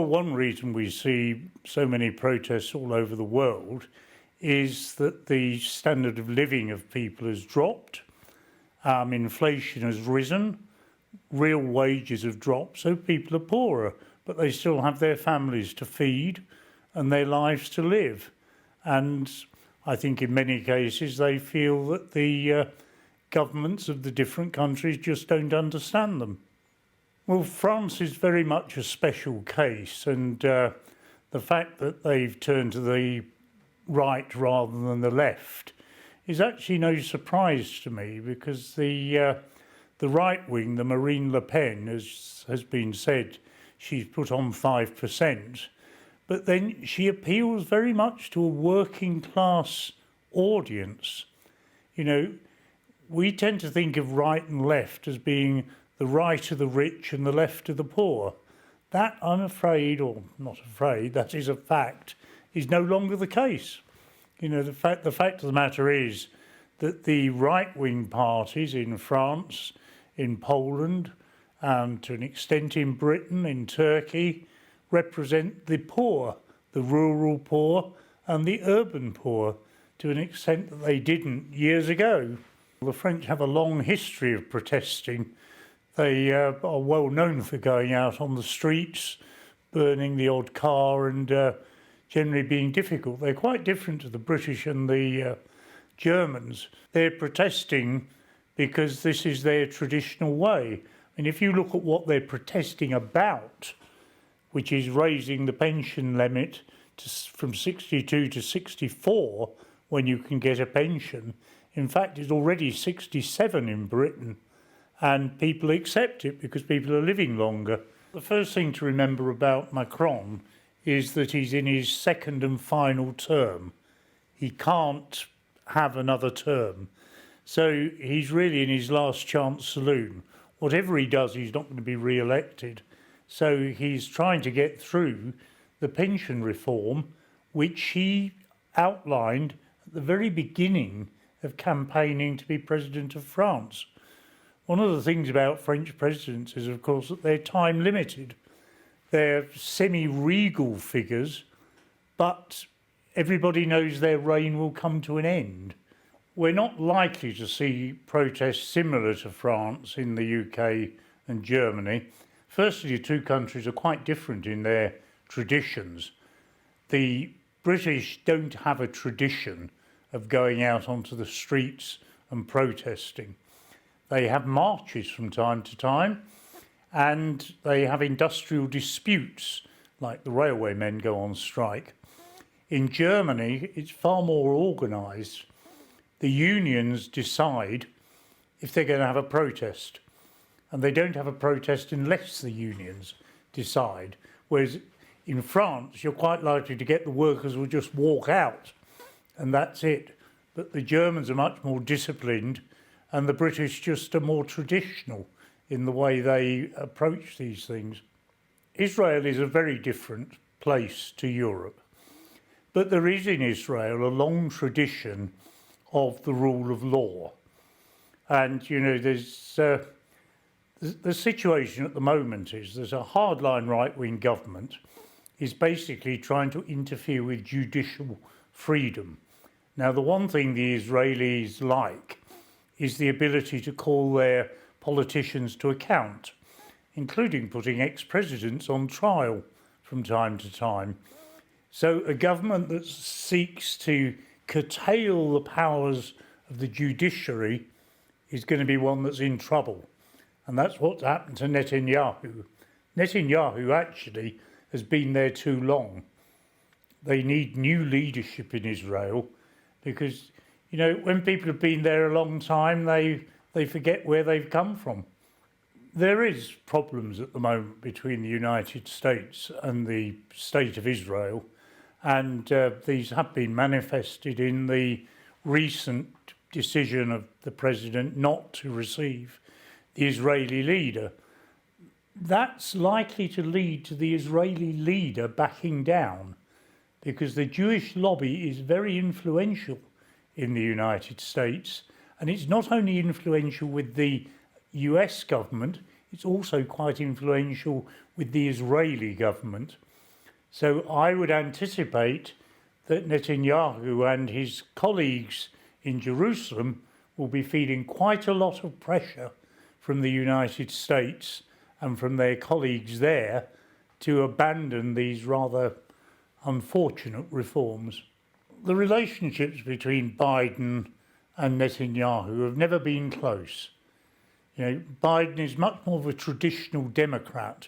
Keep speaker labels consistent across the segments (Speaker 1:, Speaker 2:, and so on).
Speaker 1: one reason we see so many protests all over the world is that the standard of living of people has dropped, inflation has risen, real wages have dropped, so people are poorer, but they still have their families to feed and their lives to live. And I think in many cases they feel that the governments of the different countries just don't understand them. Well, France is very much a special case, and the fact that they've turned to the right rather than the left is actually no surprise to me, because the right wing, the Marine Le Pen, has been said, she's put on 5%, but then she appeals very much to a working class audience. You know, we tend to think of right and left as being the right of the rich and the left of the poor. That, I'm afraid, or not afraid, that is a fact, is no longer the case. You know, the fact of the matter is that the right-wing parties in France, in Poland, and to an extent in Britain, in Turkey, represent the poor, the rural poor and the urban poor, to an extent that they didn't years ago. The French have a long history of protesting. They are well known for going out on the streets, burning the odd car, and generally being difficult. They're quite different to the British and the Germans. They're protesting because this is their traditional way. And if you look at what they're protesting about, which is raising the pension limit from 62 to 64 when you can get a pension, in fact it's already 67 in Britain. And people accept it because people are living longer. The first thing to remember about Macron is that he's in his second and final term. He can't have another term. So he's really in his last chance saloon. Whatever he does, he's not going to be re-elected. So he's trying to get through the pension reform, which he outlined at the very beginning of campaigning to be president of France. One of the things about French presidents is, of course, that they're time limited. They're semi-regal figures, but everybody knows their reign will come to an end. We're not likely to see protests similar to France in the UK and Germany. Firstly, the two countries are quite different in their traditions. The British don't have a tradition of going out onto the streets and protesting. They have marches from time to time, and they have industrial disputes, like the railway men go on strike. In Germany, it's far more organised. The unions decide if they're going to have a protest, and they don't have a protest unless the unions decide. Whereas in France, you're quite likely to get the workers who will just walk out, and that's it. But the Germans are much more disciplined, and the British just are more traditional in the way they approach these things. Israel is a very different place to Europe, but there is in Israel a long tradition of the rule of law. And, you know, the situation at the moment is there's a hardline right-wing government is basically trying to interfere with judicial freedom. Now, the one thing the Israelis like is the ability to call their politicians to account, including putting ex-presidents on trial from time to time. So a government that seeks to curtail the powers of the judiciary is going to be one that's in trouble. And that's what's happened to Netanyahu. Netanyahu actually has been there too long. They need new leadership in Israel because, you know, when people have been there a long time, they forget where they've come from. There is problems at the moment between the United States and the State of Israel, and these have been manifested in the recent decision of the president not to receive the Israeli leader. That's likely to lead to the Israeli leader backing down, because the Jewish lobby is very influential in the United States, and it's not only influential with the US government, it's also quite influential with the Israeli government. So I would anticipate that Netanyahu and his colleagues in Jerusalem will be feeling quite a lot of pressure from the United States and from their colleagues there to abandon these rather unfortunate reforms. The relationships between Biden and Netanyahu have never been close. Biden is much more of a traditional Democrat,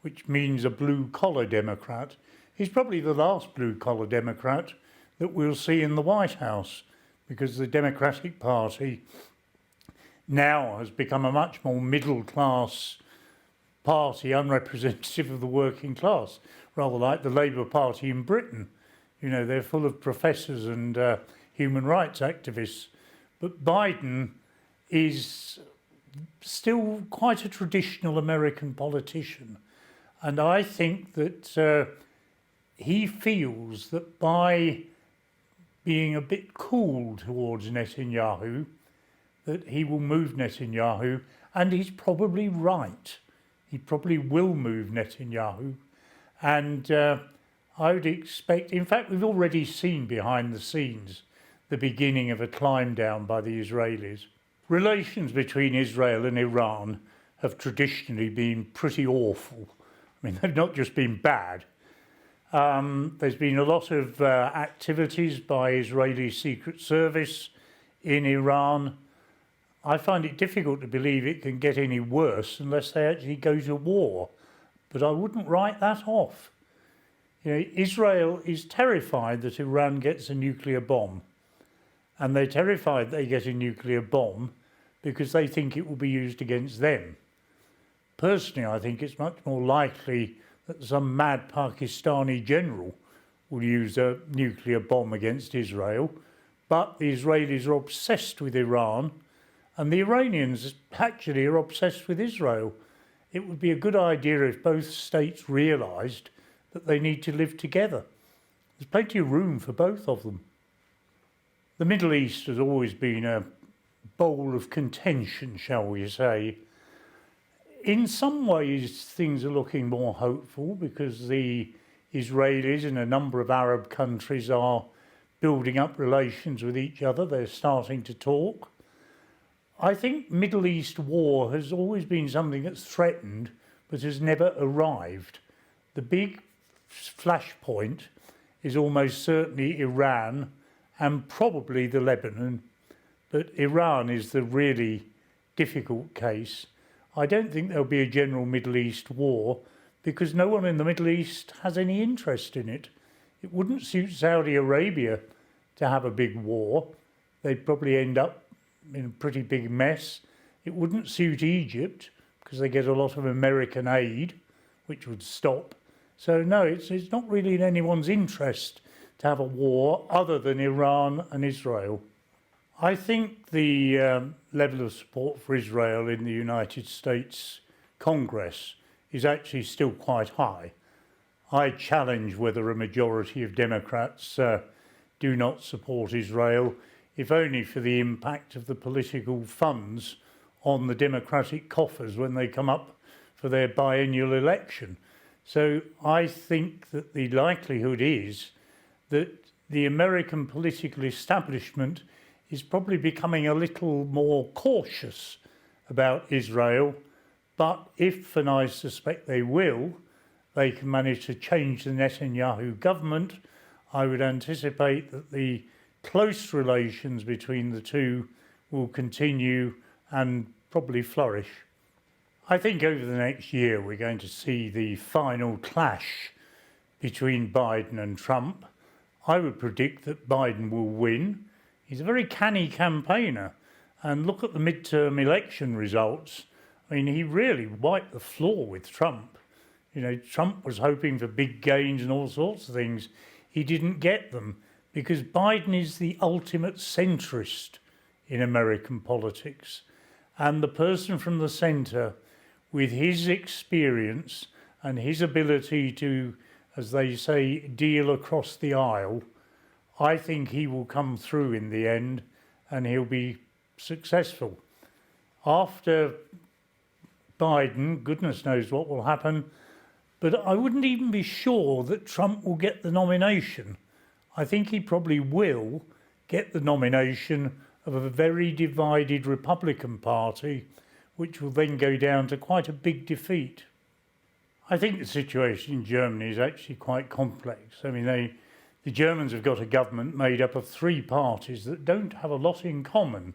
Speaker 1: which means a blue-collar Democrat. He's probably the last blue-collar Democrat that we'll see in the White House, because the Democratic Party now has become a much more middle-class party, unrepresentative of the working class, rather like the Labour Party in Britain. They're full of professors and human rights activists. But Biden is still quite a traditional American politician. And I think that he feels that by being a bit cool towards Netanyahu, that he will move Netanyahu, and he's probably right. He probably will move Netanyahu. And I would expect, in fact, we've already seen behind the scenes the beginning of a climb down by the Israelis. Relations between Israel and Iran have traditionally been pretty awful. I mean, they've not just been bad. There's been a lot of activities by Israeli Secret Service in Iran. I find it difficult to believe it can get any worse unless they actually go to war. But I wouldn't write that off. Israel is terrified that Iran gets a nuclear bomb. And they're terrified they get a nuclear bomb because they think it will be used against them. Personally, I think it's much more likely that some mad Pakistani general will use a nuclear bomb against Israel. But the Israelis are obsessed with Iran, and the Iranians actually are obsessed with Israel. It would be a good idea if both states realised that they need to live together. There's plenty of room for both of them. The Middle East has always been a bowl of contention, shall we say. In some ways, things are looking more hopeful because the Israelis and a number of Arab countries are building up relations with each other. They're starting to talk. I think Middle East war has always been something that's threatened but has never arrived. The big flashpoint is almost certainly Iran and probably the Lebanon, but Iran is the really difficult case. I don't think there'll be a general Middle East war because no one in the Middle East has any interest in it. It wouldn't suit Saudi Arabia to have a big war. They'd probably end up in a pretty big mess. It wouldn't suit Egypt because they get a lot of American aid, which would stop. So no, it's not really in anyone's interest to have a war other than Iran and Israel. I think the level of support for Israel in the United States Congress is actually still quite high. I challenge whether a majority of Democrats do not support Israel, if only for the impact of the political funds on the Democratic coffers when they come up for their biennial election. So I think that the likelihood is that the American political establishment is probably becoming a little more cautious about Israel, but if, and I suspect they will, they can manage to change the Netanyahu government, I would anticipate that the close relations between the two will continue and probably flourish. I think over the next year we're going to see the final clash between Biden and Trump. I would predict that Biden will win. He's a very canny campaigner, and look at the midterm election results. I mean, he really wiped the floor with Trump. Trump was hoping for big gains and all sorts of things. He didn't get them because Biden is the ultimate centrist in American politics. And the person from the centre, with his experience and his ability to, as they say, deal across the aisle, I think he will come through in the end and he'll be successful. After Biden, goodness knows what will happen, But I wouldn't even be sure that Trump will get the nomination. I think he probably will get the nomination of a very divided Republican Party, which will then go down to quite a big defeat. I think the situation in Germany is actually quite complex. I mean, the Germans have got a government made up of three parties that don't have a lot in common.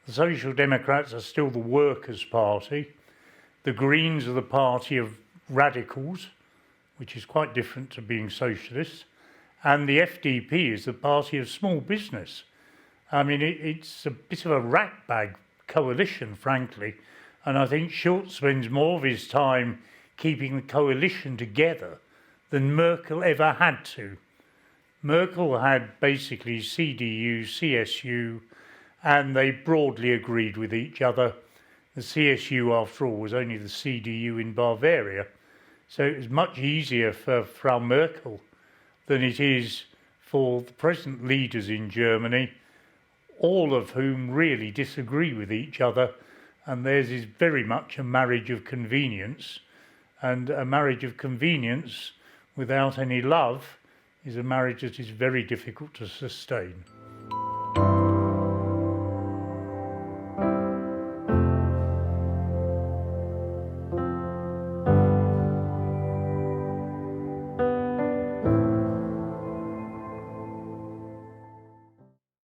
Speaker 1: The Social Democrats are still the Workers' Party. The Greens are the party of radicals, which is quite different to being socialist. And the FDP is the party of small business. I mean, it's a bit of a rat bag coalition, frankly. And I think Schulz spends more of his time keeping the coalition together than Merkel ever had to. Merkel had basically CDU, CSU, and they broadly agreed with each other. The CSU, after all, was only the CDU in Bavaria. So it was much easier for Frau Merkel than it is for the present leaders in Germany, all of whom really disagree with each other. And theirs is very much a marriage of convenience. And a marriage of convenience without any love is a marriage that is very difficult to sustain.